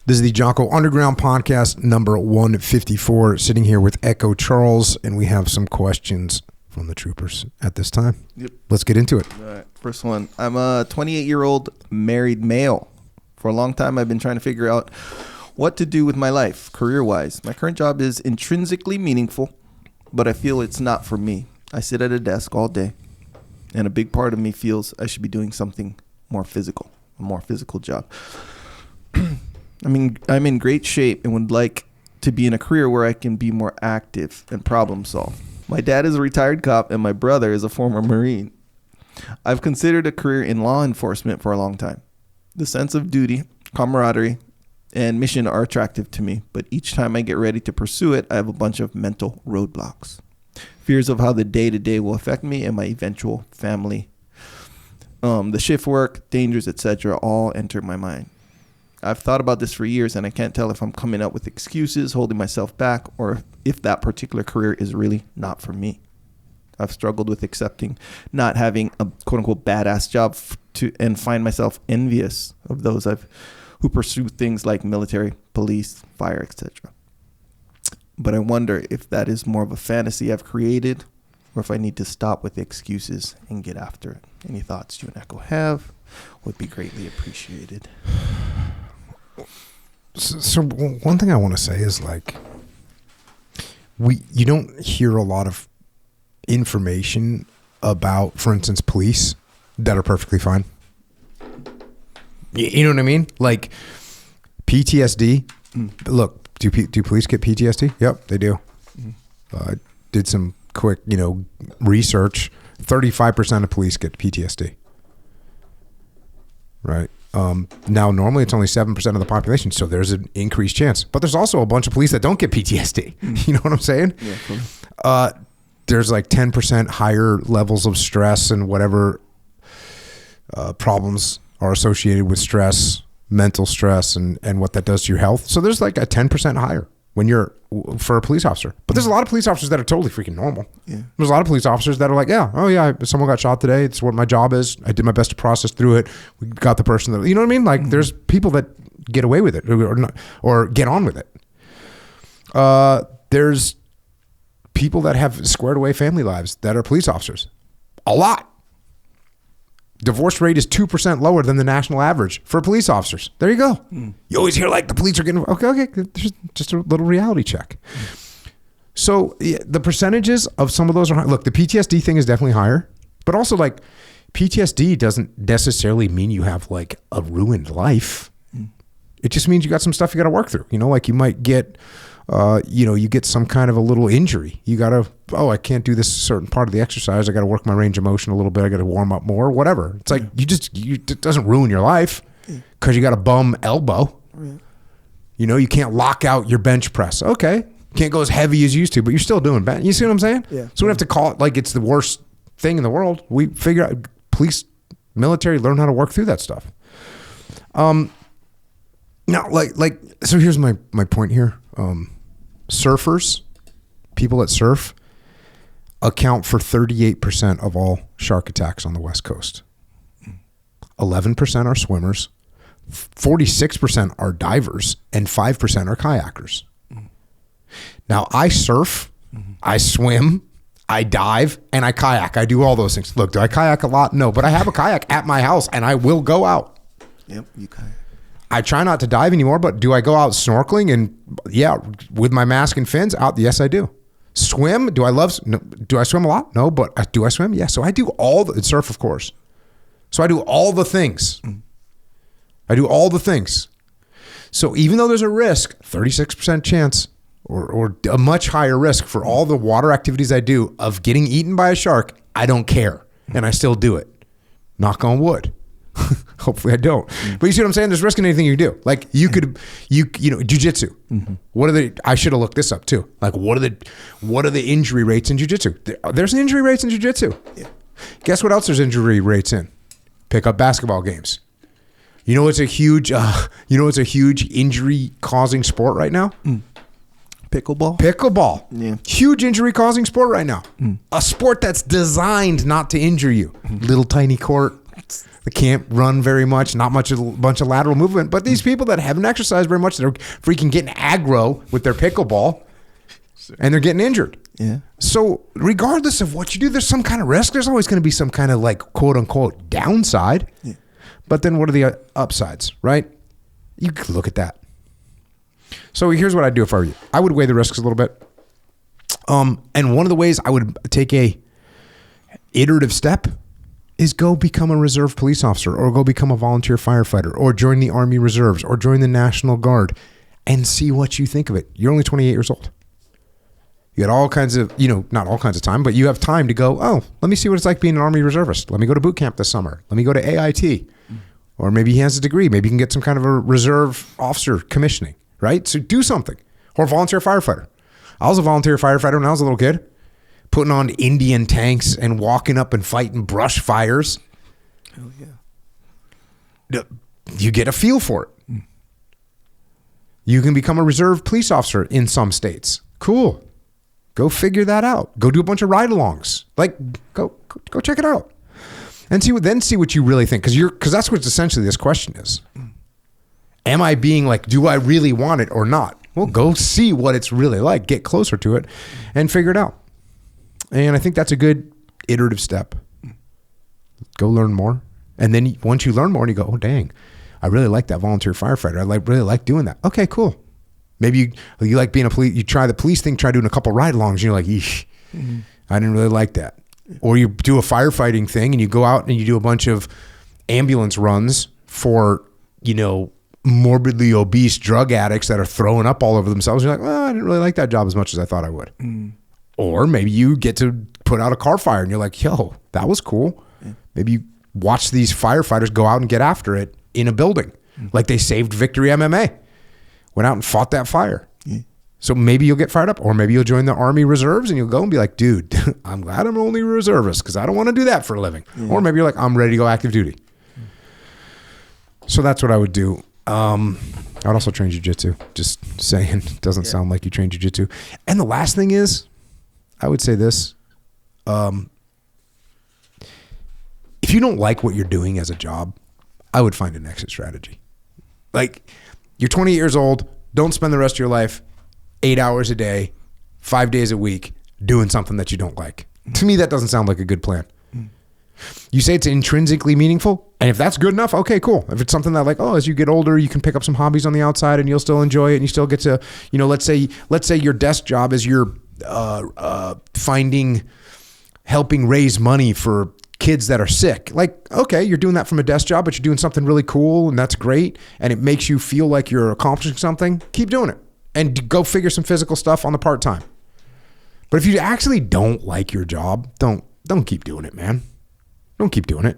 This is the Jocko Underground Podcast, number 154. Sitting here with Echo Charles, and we have some questions from the troopers at this time. Yep. Let's get into it. All right. First one. I'm a 28-year-old married male. For a long time, I've been trying to figure out what to do with my life, career-wise. My current job is intrinsically meaningful, but I feel it's not for me. I sit at a desk all day, and a big part of me feels I should be doing something more physical, a more physical job. I'm in great shape and would like to be in a career where I can be more active and problem solve. My dad is a retired cop and my brother is a former Marine. I've considered a career in law enforcement for a long time. The sense of duty, camaraderie, and mission are attractive to me, but each time I get ready to pursue it, I have a bunch of mental roadblocks. Fears of how the day-to-day will affect me and my eventual family. The shift work, dangers, etc. all enter my mind. I've thought about this for years, and I can't tell if I'm coming up with excuses, holding myself back, or if that particular career is really not for me. I've struggled with accepting not having a quote-unquote badass job and find myself envious of those who pursue things like military, police, fire, etc. But I wonder if that is more of a fantasy I've created, or if I need to stop with the excuses and get after it. Any thoughts you and Echo have would be greatly appreciated. So one thing I want to say is like, you don't hear a lot of information about, for instance, police that are perfectly fine. You know what I mean? Like PTSD. Look, do police get PTSD? Yep, they do. Did some quick, research. 35% of police get PTSD. Right. Now, normally it's only 7% of the population, so there's an increased chance. But there's also a bunch of police that don't get PTSD. You know what I'm saying? Yeah. Cool. There's like 10% higher levels of stress and whatever problems are associated with stress, mental stress, and what that does to your health. So there's like a 10% higher when you're for a police officer. But there's a lot of police officers that are totally freaking normal. Yeah. There's a lot of police officers that are like, someone got shot today. It's what my job is. I did my best to process through it. We got the person that, you know what I mean? Like there's people that get away with it or get on with it. There's people that have squared away family lives that are police officers. A lot. Divorce rate is 2% lower than the national average for police officers. There you go. You always hear like the police are getting, okay. There's just a little reality check. So the percentages of some of those are high. Look, the PTSD thing is definitely higher, but also like PTSD doesn't necessarily mean you have like a ruined life. It just means you got some stuff you got to work through. Like you might get, you get some kind of a little injury. You got to, I can't do this certain part of the exercise. I got to work my range of motion a little bit. I got to warm up more, whatever. It's like, it doesn't ruin your life because you got a bum elbow. Right. You can't lock out your bench press. Okay. Can't go as heavy as you used to, but you're still doing bench. You see what I'm saying? Yeah. So we have to call it like it's the worst thing in the world. We figure out police, military, learn how to work through that stuff. Now, so here's my point here. Surfers, people that surf, account for 38% of all shark attacks on the West Coast. 11% are swimmers, 46% are divers, and 5% are kayakers. Now, I surf, I swim, I dive, and I kayak. I do all those things. Look, do I kayak a lot? No, but I have a kayak at my house, and I will go out. Yep, you kayak. I try not to dive anymore, but do I go out snorkeling and with my mask and fins out? Yes, I do. Swim? Do I swim a lot? No, but do I swim? Yeah. So I do surf, of course. So I do all the things. So even though there's a risk, 36% chance or a much higher risk for all the water activities I do of getting eaten by a shark, I don't care. And I still do it. Knock on wood. Hopefully I don't. But you see what I'm saying? There's risk in anything you do. Like you could, jujitsu. I should have looked this up too. Like what are the injury rates in jujitsu? There's injury rates in jujitsu. Yeah. Guess what else there's injury rates in? Pick up basketball games. It's a huge injury causing sport right now? Pickleball. Yeah. Huge injury causing sport right now. A sport that's designed not to injure you. Little tiny court, They can't run very much, not much, a bunch of lateral movement. But these people that haven't exercised very much, they're freaking getting aggro with their pickleball, and they're getting injured. Yeah. So regardless of what you do, there's some kind of risk. There's always going to be some kind of like quote unquote downside. Yeah. But then what are the upsides, right? You could look at that. So here's what I'd do if I were you. I would weigh the risks a little bit. And one of the ways I would take a iterative step is go become a reserve police officer, or go become a volunteer firefighter, or join the Army Reserves, or join the National Guard, and see what you think of it. You're only 28 years old. You got all kinds of, not all kinds of time, but you have time to go, oh, let me see what it's like being an Army Reservist. Let me go to boot camp this summer. Let me go to AIT. Or maybe he has a degree. Maybe you can get some kind of a reserve officer commissioning, right? So do something. Or volunteer firefighter. I was a volunteer firefighter when I was a little kid, putting on Indian tanks and walking up and fighting brush fires. Hell yeah. You get a feel for it. You can become a reserve police officer in some states. Cool. Go figure that out. Go do a bunch of ride-alongs. Like, go check it out, and see what you really think. Because that's what essentially this question is. Am I being like, do I really want it or not? Well, go see what it's really like. Get closer to it, and figure it out. And I think that's a good iterative step. Go learn more, and then once you learn more, and you go, oh dang, I really like that volunteer firefighter. I really like doing that. Okay, cool. Maybe you like being a police. You try the police thing. Try doing a couple ride-alongs. And you're like, eesh, I didn't really like that. Or you do a firefighting thing, and you go out and you do a bunch of ambulance runs for morbidly obese drug addicts that are throwing up all over themselves. You're like, well, I didn't really like that job as much as I thought I would. Or maybe you get to put out a car fire, and you're like, yo, that was cool. Maybe you watch these firefighters go out and get after it in a building, like they saved Victory MMA. Went out and fought that fire. Yeah. So maybe you'll get fired up, or maybe you'll join the Army Reserves and you'll go and be like, dude, I'm glad I'm only a reservist because I don't want to do that for a living. Yeah. Or maybe you're like, I'm ready to go active duty. So that's what I would do. I'd also train jiu-jitsu. Just saying, doesn't sound like you train jiu-jitsu. And the last thing is, I would say this. If you don't like what you're doing as a job, I would find an exit strategy. Like, you're 20 years old. Don't spend the rest of your life 8 hours a day, 5 days a week doing something that you don't like. To me, that doesn't sound like a good plan. You say it's intrinsically meaningful, and if that's good enough, okay, cool. If it's something that like, oh, as you get older, you can pick up some hobbies on the outside and you'll still enjoy it, and you still get to, let's say your desk job is you're helping raise money for kids that are sick. Like, okay, you're doing that from a desk job, but you're doing something really cool, and that's great, and it makes you feel like you're accomplishing something. Keep doing it, and go figure some physical stuff on the part-time. But if you actually don't like your job, don't keep doing it, man. Don't keep doing it.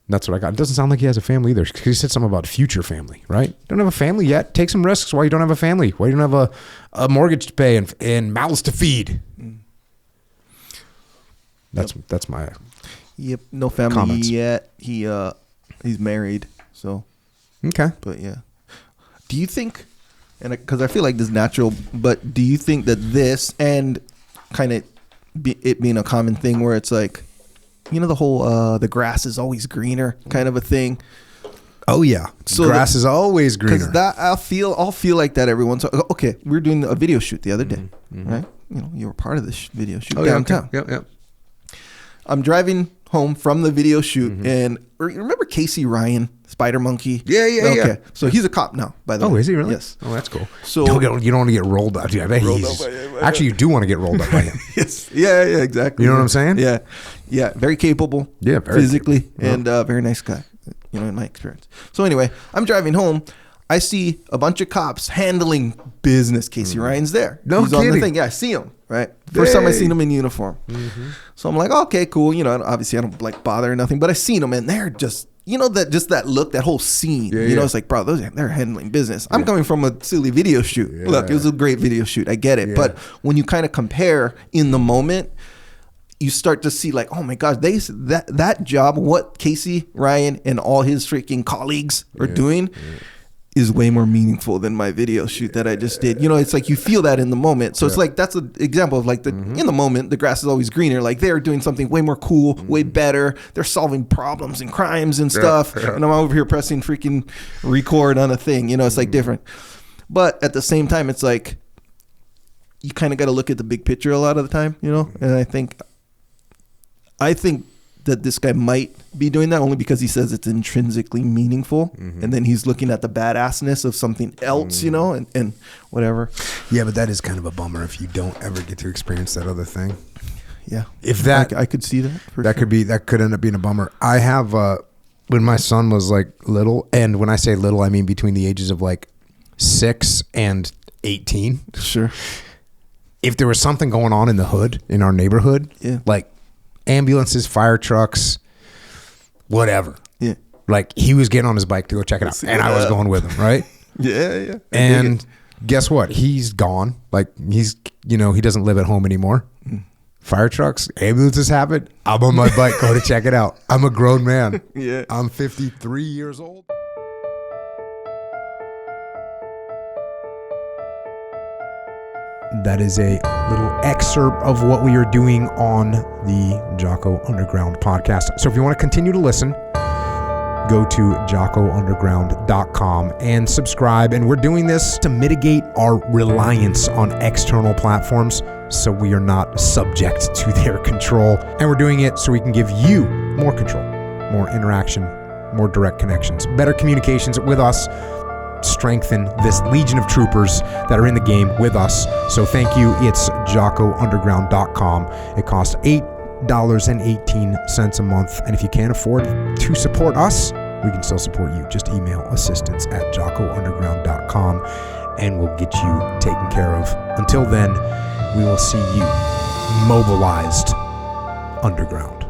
That's what I got. It doesn't sound like he has a family either. He said something about future family, right? Don't have a family yet. Take some risks while you don't have a family. While you don't have a mortgage to pay and mouths to feed. That's my no family comments. yet. He's married, so okay. But yeah, do you think? And because I feel like this is natural, but do you think that this and kind of it being a common thing where it's like, the whole the grass is always greener kind of a thing? Oh yeah, so grass is always greener. Because that I'll feel like that every once. Okay, we were doing a video shoot the other day, right? You were part of this video shoot downtown. Yeah, okay. Yep. I'm driving home from the video shoot, and remember Casey Ryan, Spider Monkey? Yeah. Okay, so he's a cop now, by the way. Oh, is he really? Yes. Oh, that's cool. So you don't want to get rolled up. I bet actually, you do want to get rolled up by him. Yes. Yeah, exactly. You know what I'm saying? Yeah. Very capable. Yeah, very physically, capable. and very nice guy. In my experience. So anyway, I'm driving home. I see a bunch of cops handling business. Casey Ryan's there. He's on the thing. Yeah, I see him. Right. First time I seen him in uniform. So I'm like, okay, cool. Obviously I don't like bother or nothing, but I seen him, and they're just, that look, that whole scene. It's like, bro, they're handling business. I'm coming from a silly video shoot. Yeah. Look, it was a great video shoot. I get it. Yeah. But when you kind of compare in the moment, you start to see like, oh my gosh, that job, what Casey Ryan and all his freaking colleagues are doing. is way more meaningful than my video shoot that I just did. You know, it's like you feel that in the moment. So it's like that's an example of like in the moment, the grass is always greener. Like they're doing something way more cool, way better. They're solving problems and crimes and stuff. And I'm over here pressing freaking record on a thing. You know, it's like different. But at the same time, it's like you kind of got to look at the big picture a lot of the time, you know? And I think that this guy might be doing that only because he says it's intrinsically meaningful. And then he's looking at the badassness of something else, you know, and whatever. Yeah, but that is kind of a bummer if you don't ever get to experience that other thing. Yeah. If that, I could see that. That could end up being a bummer. I have, when my son was like little, and when I say little, I mean between the ages of like 6 and 18. Sure. If there was something going on in the hood, in our neighborhood, like ambulances, fire trucks, whatever. Yeah. Like he was getting on his bike to go check it out. And I was going with him, right? Yeah. And guess what? He's gone. Like he's, you know, he doesn't live at home anymore. Fire trucks, ambulances happen. I'm on my bike, go to check it out. I'm a grown man. Yeah. I'm 53 years old. That is a little excerpt of what we are doing on the Jocko Underground podcast. So if you want to continue to listen, go to jockounderground.com and subscribe. And we're doing this to mitigate our reliance on external platforms so we are not subject to their control. And we're doing it so we can give you more control, more interaction, more direct connections, better communications with us, strengthen this legion of troopers that are in the game with us. So thank you. It's jockounderground.com. It costs $8.18 a month. And if you can't afford to support us, we can still support you. Just email assistance@jockounderground.com and we'll get you taken care of. Until then, we will see you mobilized underground.